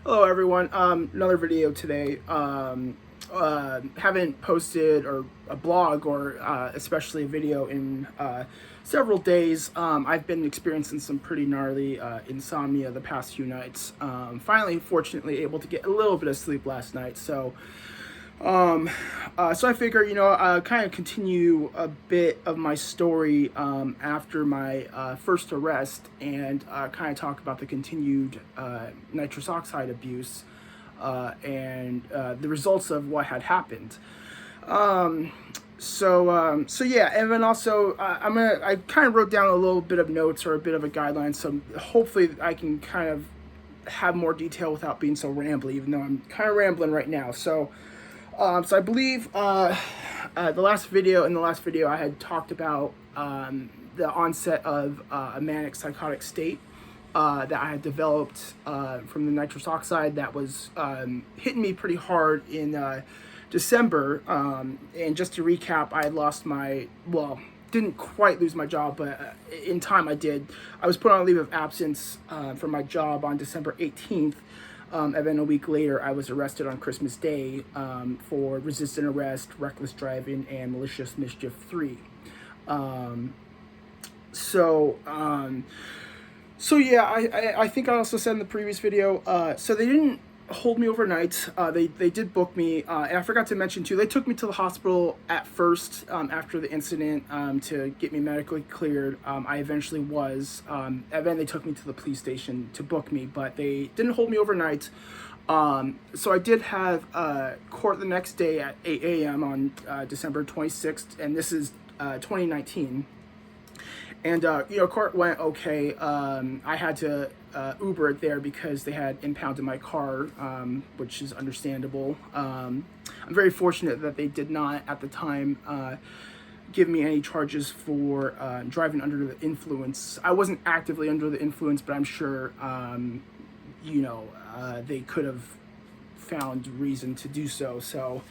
Hello everyone, another video today. Haven't posted or a blog or especially a video in several days. I've been experiencing some pretty gnarly insomnia the past few nights. Finally, fortunately, able to get a little bit of sleep last night. So I figure, kind of continue a bit of my story after my first arrest and kind of talk about the continued nitrous oxide abuse and the results of what had happened. Yeah, and then also I kind of wrote down a little bit of notes or a bit of a guideline, so hopefully I can kind of have more detail without being so rambly, even though I'm kind of rambling right now. So I believe in the last video I had talked about the onset of a manic psychotic state that I had developed from the nitrous oxide that was hitting me pretty hard in December. And just to recap, I had lost didn't quite lose my job, but in time I did. I was put on a leave of absence from my job on December 18th. And then a week later, I was arrested on Christmas Day for resistant arrest, reckless driving, and malicious mischief 3. Yeah, I think I also said in the previous video, so they didn't hold me overnight. They did book me, and I forgot to mention too, they took me to the hospital at first after the incident to get me medically cleared. I eventually was, and then they took me to the police station to book me, but they didn't hold me overnight. So I did have court the next day at 8 a.m. on December 26th, and this is 2019. And, court went okay. I had to Uber it there because they had impounded my car, which is understandable. I'm very fortunate that they did not, at the time, give me any charges for driving under the influence. I wasn't actively under the influence, but I'm sure, they could have found reason to do so. So,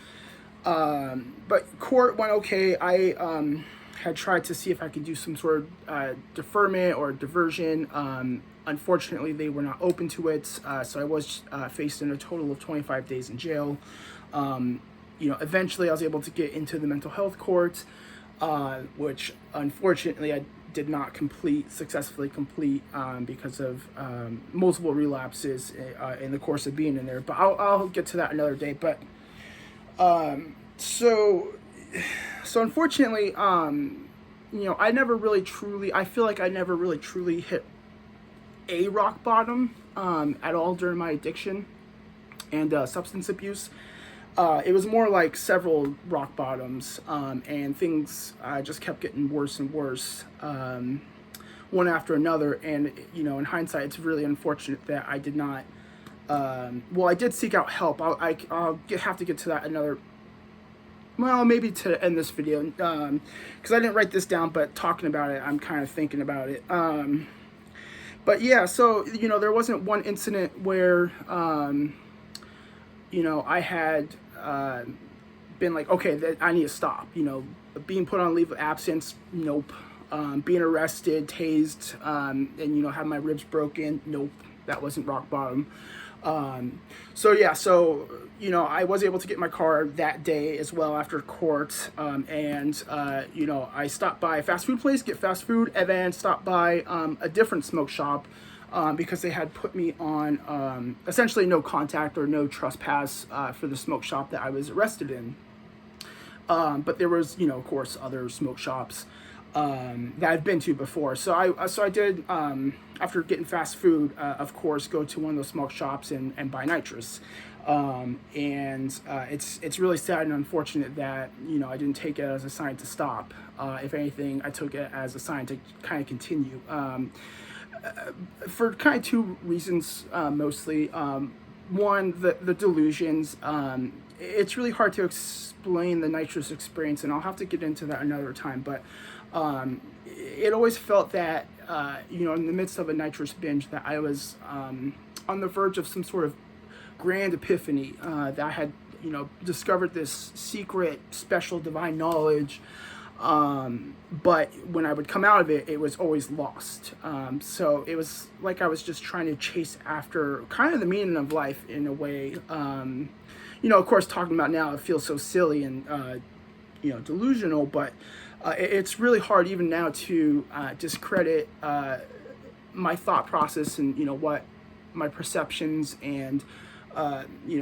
but court went okay. I had tried to see if I could do some sort of deferment or diversion. Unfortunately, they were not open to it, so I was facing a total of 25 days in jail. Eventually I was able to get into the mental health court, which unfortunately I did not successfully complete because of multiple relapses in the course of being in there. But I'll get to that another day. But so unfortunately, I feel like I never really truly hit a rock bottom at all during my addiction and substance abuse. It was more like several rock bottoms, and things just kept getting worse and worse, one after another. And, in hindsight, it's really unfortunate that I did not, I did seek out help. I'll have to get to that maybe to end this video, because I didn't write this down, but talking about it, I'm kind of thinking about it. But yeah, so, there wasn't one incident where, I had been like, okay, I need to stop. Being put on leave of absence, nope. Being arrested, tased, and, have my ribs broken, nope. That wasn't rock bottom. I was able to get my car that day as well after court, and I stopped by a fast food place, get fast food, and then stopped by a different smoke shop because they had put me on essentially no contact or no trespass for the smoke shop that I was arrested in. But there was, of course, other smoke shops that I've been to before. So I did, after getting fast food, of course, go to one of those smoke shops and buy nitrous. It's really sad and unfortunate that, I didn't take it as a sign to stop. If anything, I took it as a sign to kind of continue. For kind of two reasons, mostly. One, the delusions. It's really hard to explain the nitrous experience, and I'll have to get into that another time, but it always felt that, in the midst of a nitrous binge, that I was on the verge of some sort of grand epiphany, that I had, discovered this secret, special, divine knowledge But when I would come out of it, it was always lost. So it was like I was just trying to chase after kind of the meaning of life in a way. Of course, talking about now, it feels so silly and, delusional, but it's really hard even now to discredit my thought process and, what my perceptions and,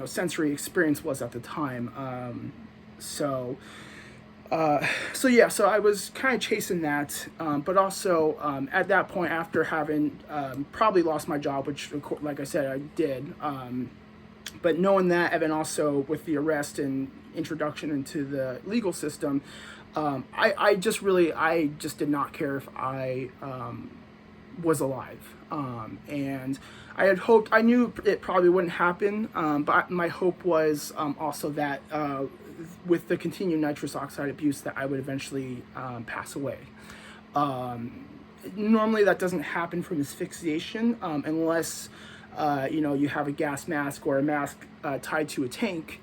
sensory experience was at the time. So I was kind of chasing that, but also at that point, after having probably lost my job, which, like I said, I did, but knowing that, and then also with the arrest and introduction into the legal system, I just did not care if I was alive, and I knew it probably wouldn't happen, but my hope was also that with the continued nitrous oxide abuse that I would eventually pass away. Normally that doesn't happen from asphyxiation unless you have a gas mask or a mask tied to a tank,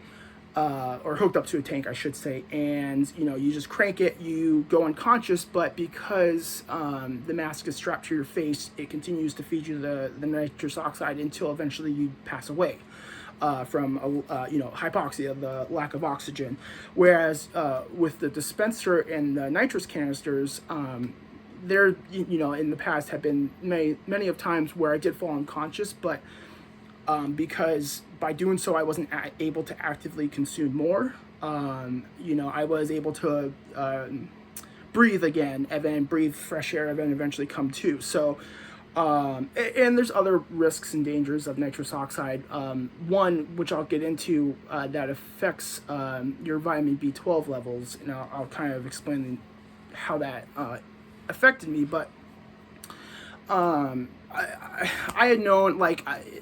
or hooked up to a tank, I should say, and you just crank it, you go unconscious, but because the mask is strapped to your face, it continues to feed you the nitrous oxide until eventually you pass away from hypoxia, the lack of oxygen. Whereas with the dispenser and the nitrous canisters, there in the past have been many of times where I did fall unconscious, but because by doing so I wasn't able to actively consume more. I was able to breathe again, and then breathe fresh air, and then eventually come to. So and there's other risks and dangers of nitrous oxide. One, which I'll get into, that affects your vitamin B12 levels, and I'll kind of explain how that affected me. But I had known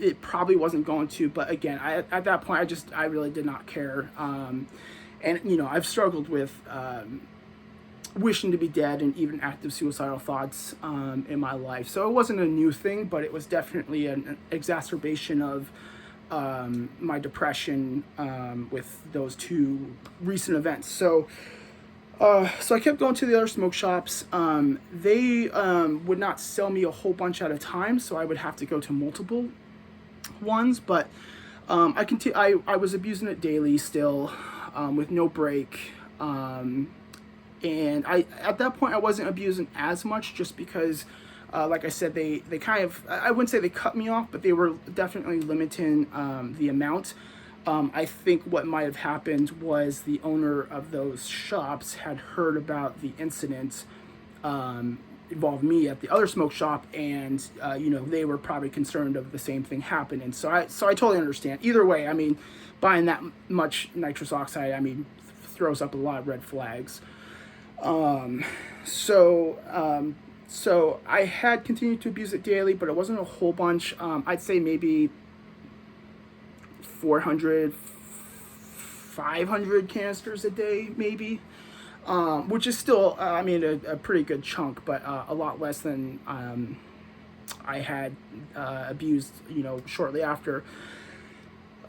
it probably wasn't going to, but again, at that point I really did not care. And I've struggled with wishing to be dead and even active suicidal thoughts in my life. So it wasn't a new thing, but it was definitely an exacerbation of my depression with those two recent events. So I kept going to the other smoke shops. They would not sell me a whole bunch at a time, so I would have to go to multiple ones. But I was abusing it daily still, with no break. And at that point I wasn't abusing as much, just because like I said, they kind of, I wouldn't say they cut me off, but they were definitely limiting the amount. I think what might have happened was the owner of those shops had heard about the incident involved me at the other smoke shop, and they were probably concerned of the same thing happening. So I totally understand. Either way, I mean, buying that much nitrous oxide, I mean, throws up a lot of red flags. So I had continued to abuse it daily, but it wasn't a whole bunch. I'd say maybe 400, 500 canisters a day, maybe, which is still, a pretty good chunk, but a lot less than I had abused, shortly after.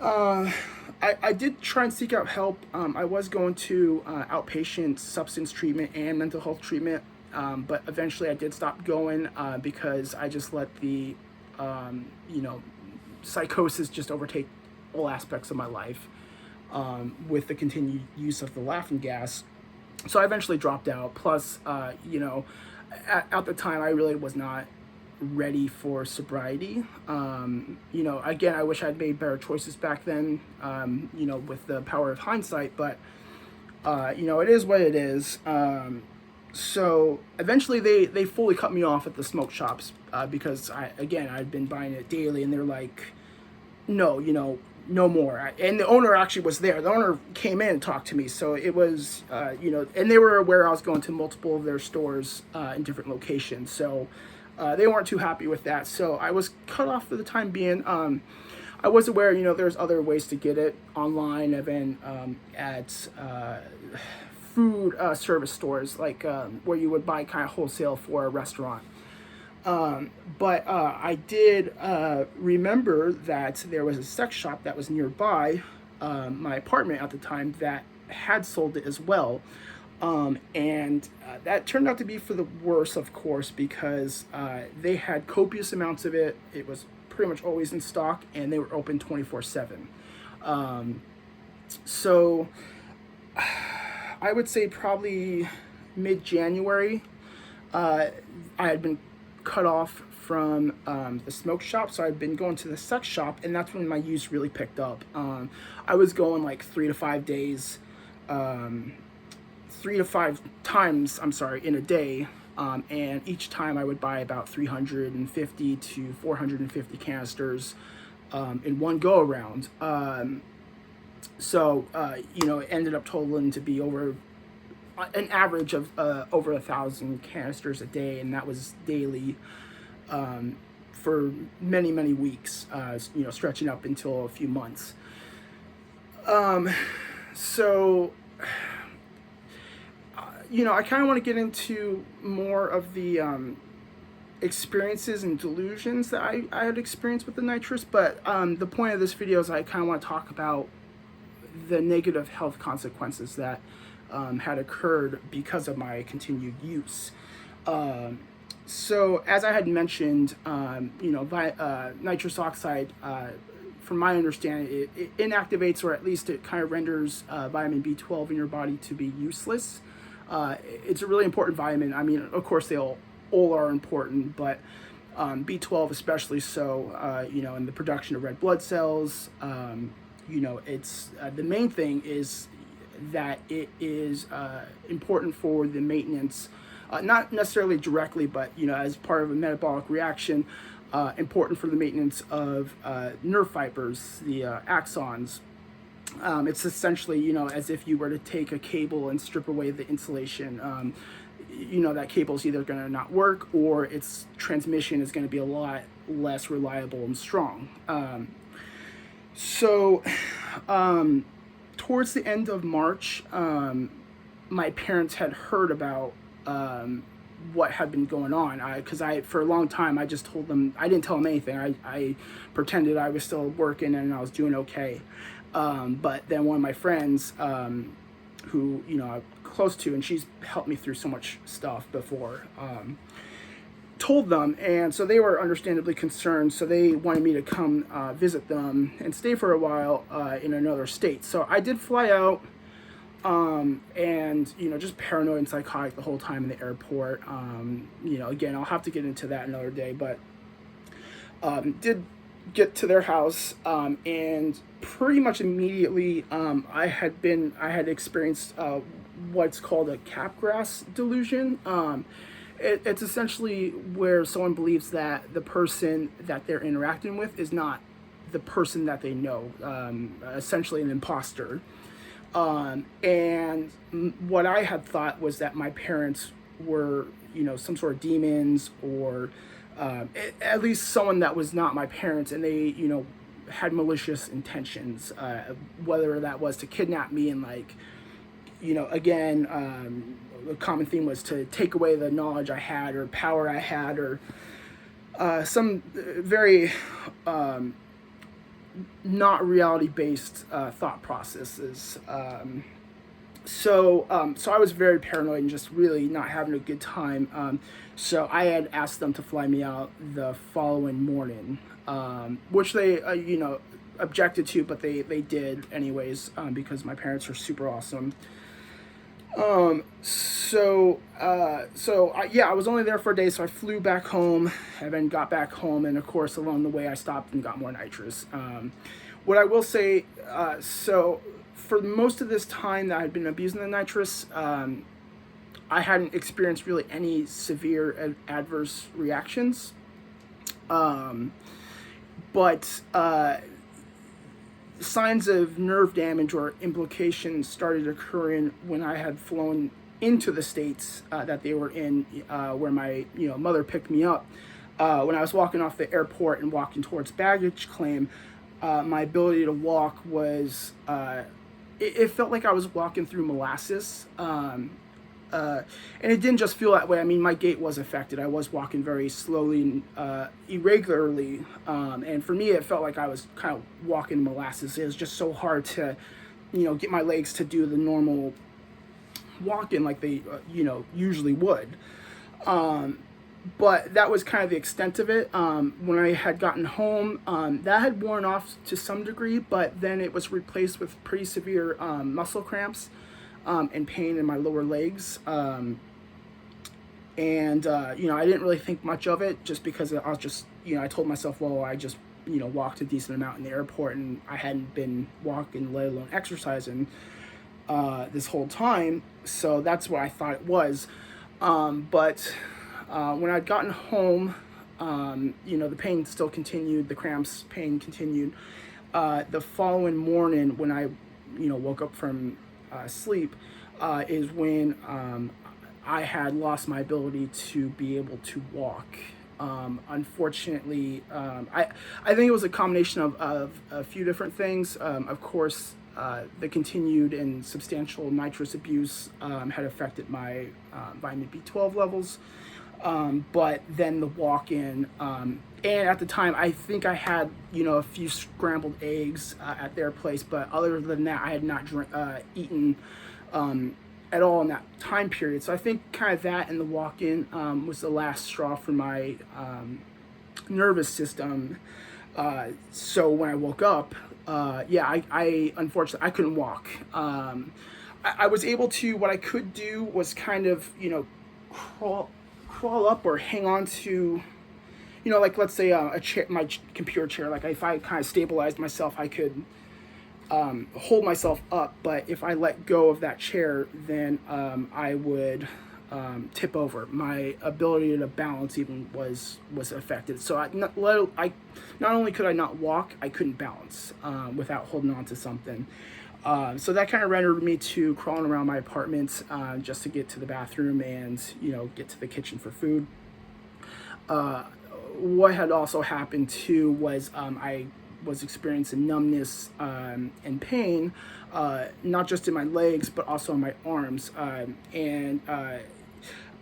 I did try and seek out help. I was going to outpatient substance treatment and mental health treatment, but eventually I did stop going because I just let the, psychosis just overtake all aspects of my life with the continued use of the laughing gas. So I eventually dropped out. Plus, at the time, I really was not ready for sobriety. Again, I wish I'd made better choices back then, with the power of hindsight, but, it is what it is. So eventually they fully cut me off at the smoke shops, because I'd been buying it daily, and they're like, no, no more. And the owner actually was there. The owner came in and talked to me. So it was, and they were aware I was going to multiple of their stores in different locations. So they weren't too happy with that. So I was cut off for the time being. I was aware, there's other ways to get it online, and then at food service stores, like where you would buy kind of wholesale for a restaurant. But I did remember that there was a sex shop that was nearby my apartment at the time that had sold it as well. And that turned out to be for the worse, of course, because they had copious amounts of it. It was pretty much always in stock, and they were open 24/7. So I would say probably mid-January, I had been cut off from the smoke shop, so I'd been going to the sex shop, and that's when my use really picked up. I was going like 3 to 5 days, 3 to 5 times, in a day, and each time I would buy about 350 to 450 canisters in one go around. So it ended up totaling to be over an average of over 1,000 canisters a day, and that was daily for many, many weeks, stretching up until a few months. So I kind of want to get into more of the experiences and delusions that I had experienced with the nitrous, but the point of this video is I kind of want to talk about the negative health consequences that had occurred because of my continued use. So as I had mentioned, nitrous oxide, from my understanding, it inactivates, or at least it kind of renders vitamin B12 in your body to be useless. It's a really important vitamin. I mean, of course, they all are important, but B12 especially so, in the production of red blood cells. It's the main thing is that it is important for the maintenance, not necessarily directly, but as part of a metabolic reaction, important for the maintenance of nerve fibers, the axons. It's essentially as if you were to take a cable and strip away the insulation. That cable is either going to not work, or its transmission is going to be a lot less reliable and strong. So towards the end of March, my parents had heard about what had been going on, because for a long time I just told them, I didn't tell them anything. I pretended I was still working and I was doing okay. But then one of my friends, who I'm close to, and she's helped me through so much stuff before, told them, and so they were understandably concerned, so they wanted me to come visit them and stay for a while in another state. So I did fly out, and just paranoid and psychotic the whole time in the airport. Again, I'll have to get into that another day, but did get to their house, and pretty much immediately I had experienced what's called a Capgras delusion. It's essentially where someone believes that the person that they're interacting with is not the person that they know, essentially an imposter. And what I had thought was that my parents were, some sort of demons, or at least someone that was not my parents, and they, had malicious intentions, whether that was to kidnap me and again, the common theme was to take away the knowledge I had or power I had, or some very not reality-based thought processes. So I was very paranoid and just really not having a good time. So I had asked them to fly me out the following morning, which they, objected to, but they did anyways, because my parents are super awesome. I was only there for a day, so I flew back home, and then got back home, and of course along the way I stopped and got more nitrous. What I will say, so for most of this time that I'd been abusing the nitrous, I hadn't experienced really any severe adverse reactions, but signs of nerve damage or implications started occurring when I had flown into the states that they were in, where my mother picked me up. When I was walking off the airport and walking towards baggage claim, my ability to walk was, it felt like I was walking through molasses. And it didn't just feel that way. I mean, my gait was affected. I was walking very slowly and irregularly. And for me, it felt like I was kind of walking molasses. It was just so hard to, get my legs to do the normal walking like they, usually would. But that was kind of the extent of it. When I had gotten home, that had worn off to some degree, but then it was replaced with pretty severe muscle cramps and pain in my lower legs. I didn't really think much of it just because I was just, I told myself, well, I just, walked a decent amount in the airport and I hadn't been walking, let alone exercising this whole time. So that's what I thought it was. But when I'd gotten home, the pain still continued, the cramps pain continued. The following morning when I, woke up from sleep, is when I had lost my ability to be able to walk. Unfortunately, I think it was a combination of a few different things. Of course, the continued and substantial nitrous abuse had affected my vitamin B12 levels. But then the walk-in, and at the time, I think I had, a few scrambled eggs at their place, but other than that, I had not eaten at all in that time period. So I think kind of that and the walk-in was the last straw for my nervous system. So when I woke up, I unfortunately, I couldn't walk. I was able to, what I could do was kind of, crawl up or hang on to, like let's say a chair, my computer chair. Like if I kind of stabilized myself, I could hold myself up. But if I let go of that chair, then I would tip over. My ability to balance even was affected. So I not only could I not walk, I couldn't balance without holding on to something. So that kind of rendered me to crawling around my apartment just to get to the bathroom and, get to the kitchen for food. What had also happened too was I was experiencing numbness and pain, not just in my legs, but also in my arms.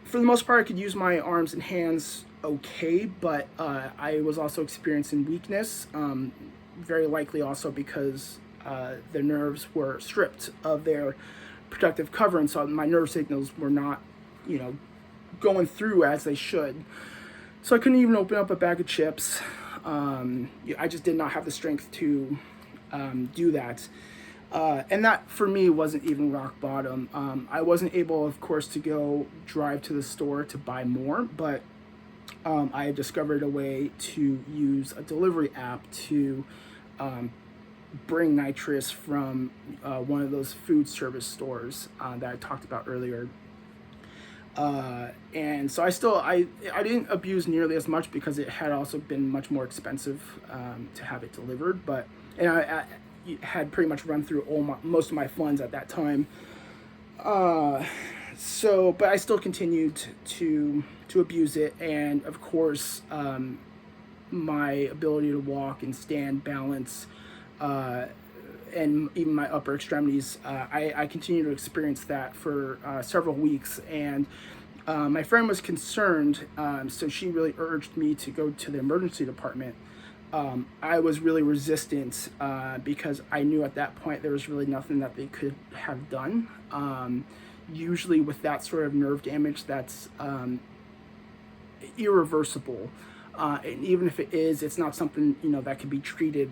For the most part, I could use my arms and hands okay, but I was also experiencing weakness, very likely also because the nerves were stripped of their protective covering, so my nerve signals were not, going through as they should. So I couldn't even open up a bag of chips. I just did not have the strength to do that. And that, for me, wasn't even rock bottom. I wasn't able, of course, to go drive to the store to buy more, but I discovered a way to use a delivery app to bring nitrous from one of those food service stores that I talked about earlier. And so I didn't abuse nearly as much because it had also been much more expensive to have it delivered. But I had pretty much run through most of my funds at that time. But I still continued to abuse it, and of course, my ability to walk and stand, balance, and even my upper extremities, I continued to experience that for several weeks. And my friend was concerned, so she really urged me to go to the emergency department. I was really resistant because I knew at that point there was really nothing that they could have done. Usually with that sort of nerve damage, that's irreversible. And even if it is, it's not something, that can be treated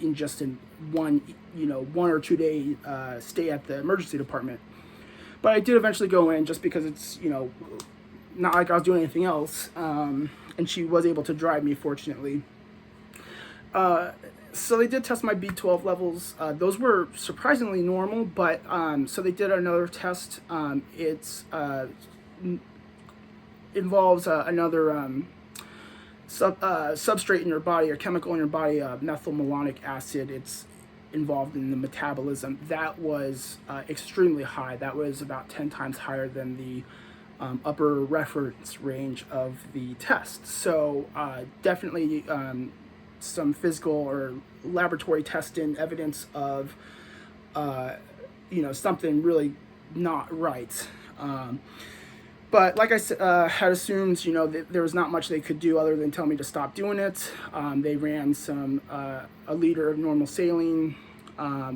in just in one or 2 day stay at the emergency department. But I did eventually go in just because it's, not like I was doing anything else. And she was able to drive me, fortunately. So they did test my B12 levels. Those were surprisingly normal, but so they did another test. It's involves another substrate in your body, or chemical in your body, methylmalonic acid. It's involved in the metabolism. That was extremely high. That was about 10 times higher than the upper reference range of the test. So definitely some physical or laboratory testing evidence of something really not right. But like I had assumed, there was not much they could do other than tell me to stop doing it. They ran a liter of normal saline,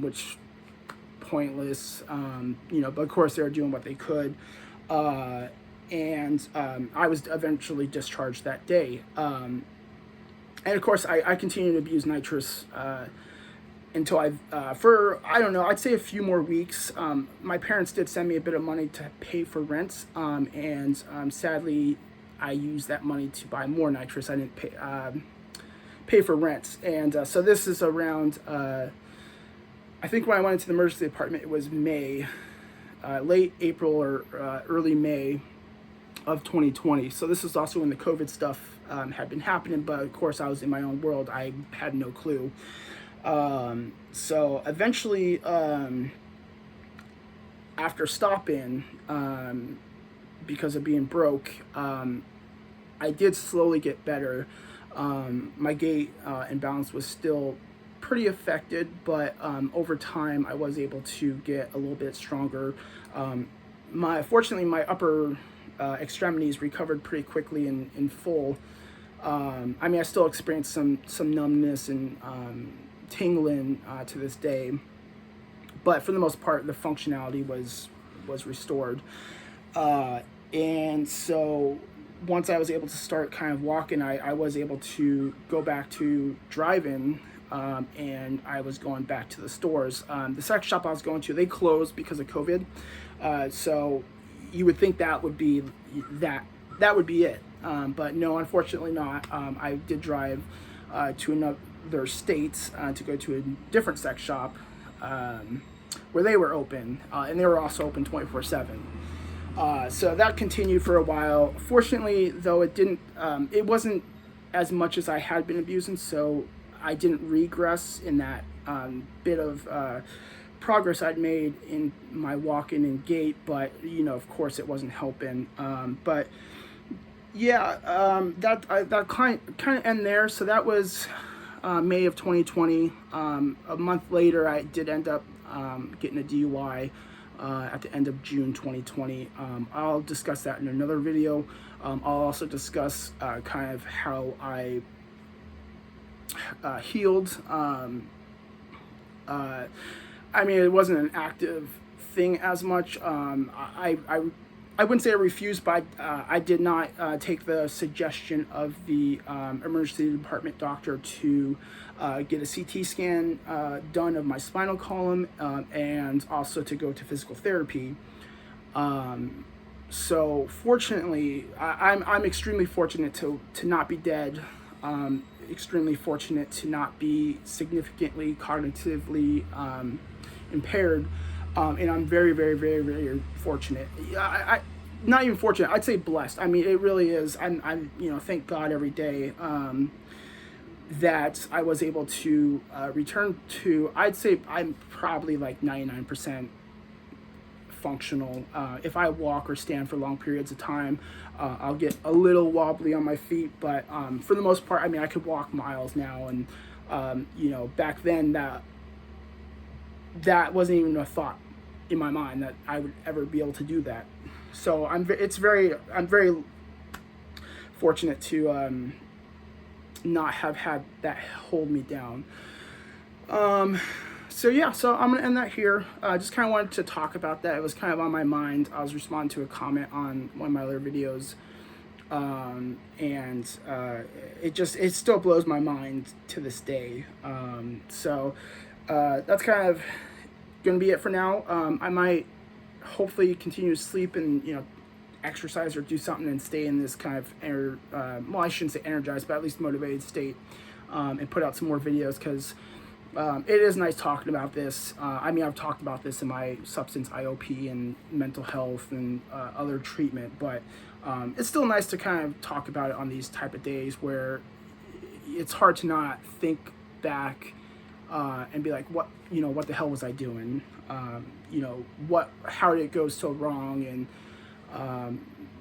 which pointless, you know, but of course they were doing what they could. And I was eventually discharged that day. And of course I continued to abuse nitrous until for, I don't know, I'd say a few more weeks. My parents did send me a bit of money to pay for rent, and sadly I used that money to buy more nitrous. I didn't pay for rent. And so this is around, I think when I went into the emergency department, it was May, late April or early May of 2020. So this is also when the COVID stuff had been happening, but of course I was in my own world. I had no clue. So eventually, after stopping, because of being broke, I did slowly get better. My gait and balance was still pretty affected, but over time I was able to get a little bit stronger. Fortunately, my upper extremities recovered pretty quickly in full. I mean, I still experience some numbness and tingling to this day, but for the most part, the functionality was restored. And so once I was able to start kind of walking, I was able to go back to driving, and I was going back to the stores. The sex shop I was going to, they closed because of COVID. So you would think that would be it. But no, unfortunately not. I did drive to another state to go to a different sex shop where they were open, and they were also open 24/7. So that continued for a while. Fortunately, though, it wasn't as much as I had been abusing, so I didn't regress in that bit of progress I'd made in my walking and gait, but you know, of course, it wasn't helping. But yeah, that kind of end there. So that was May of 2020. A month later, I did end up getting a DUI at the end of June 2020. I'll discuss that in another video. I'll also discuss kind of how I healed. I mean, it wasn't an active thing as much. I wouldn't say I refused, but I did not take the suggestion of the emergency department doctor to get a CT scan done of my spinal column, and also to go to physical therapy. So fortunately, I'm extremely fortunate to not be dead. Extremely fortunate to not be significantly cognitively impaired. And I'm very, very, very, very fortunate. I not even fortunate, I'd say blessed. I mean, it really is. I'm you know, thank God every day that I was able to return to, I'd say I'm probably like 99% functional. If I walk or stand for long periods of time, I'll get a little wobbly on my feet, but for the most part, I mean, I could walk miles now, and you know, back then that wasn't even a thought in my mind that I would ever be able to do that. So I'm very fortunate to not have had that hold me down. So yeah, so I'm gonna end that here. Just kind of wanted to talk about that. It was kind of on my mind. I was responding to a comment on one of my other videos, and it still blows my mind to this day. So that's kind of gonna be it for now. I might hopefully continue to sleep and, you know, exercise or do something and stay in this kind of well, I shouldn't say energized, but at least motivated state, and put out some more videos, because it is nice talking about this. I mean, I've talked about this in my substance IOP and mental health and other treatment, but it's still nice to kind of talk about it on these type of days where it's hard to not think back and be like, what the hell was I doing? You know, how did it go so wrong? And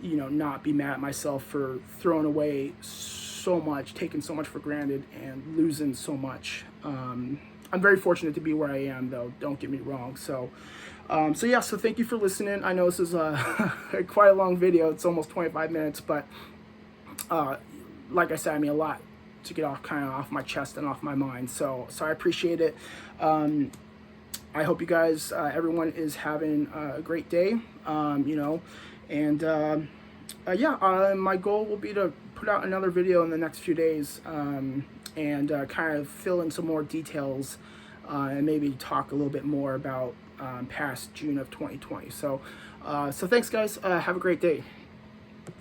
you know, not be mad at myself for throwing away so much, taking so much for granted, and losing so much. I'm very fortunate to be where I am, though, don't get me wrong. So yeah, so thank you for listening. I know this is quite a long video. It's almost 25 minutes, but like I said, I mean, a lot to get off my chest and off my mind. So I appreciate it. I hope you guys, everyone is having a great day, you know, and yeah, my goal will be to put out another video in the next few days, and kind of fill in some more details, and maybe talk a little bit more about past June of 2020. So thanks, guys. Have a great day.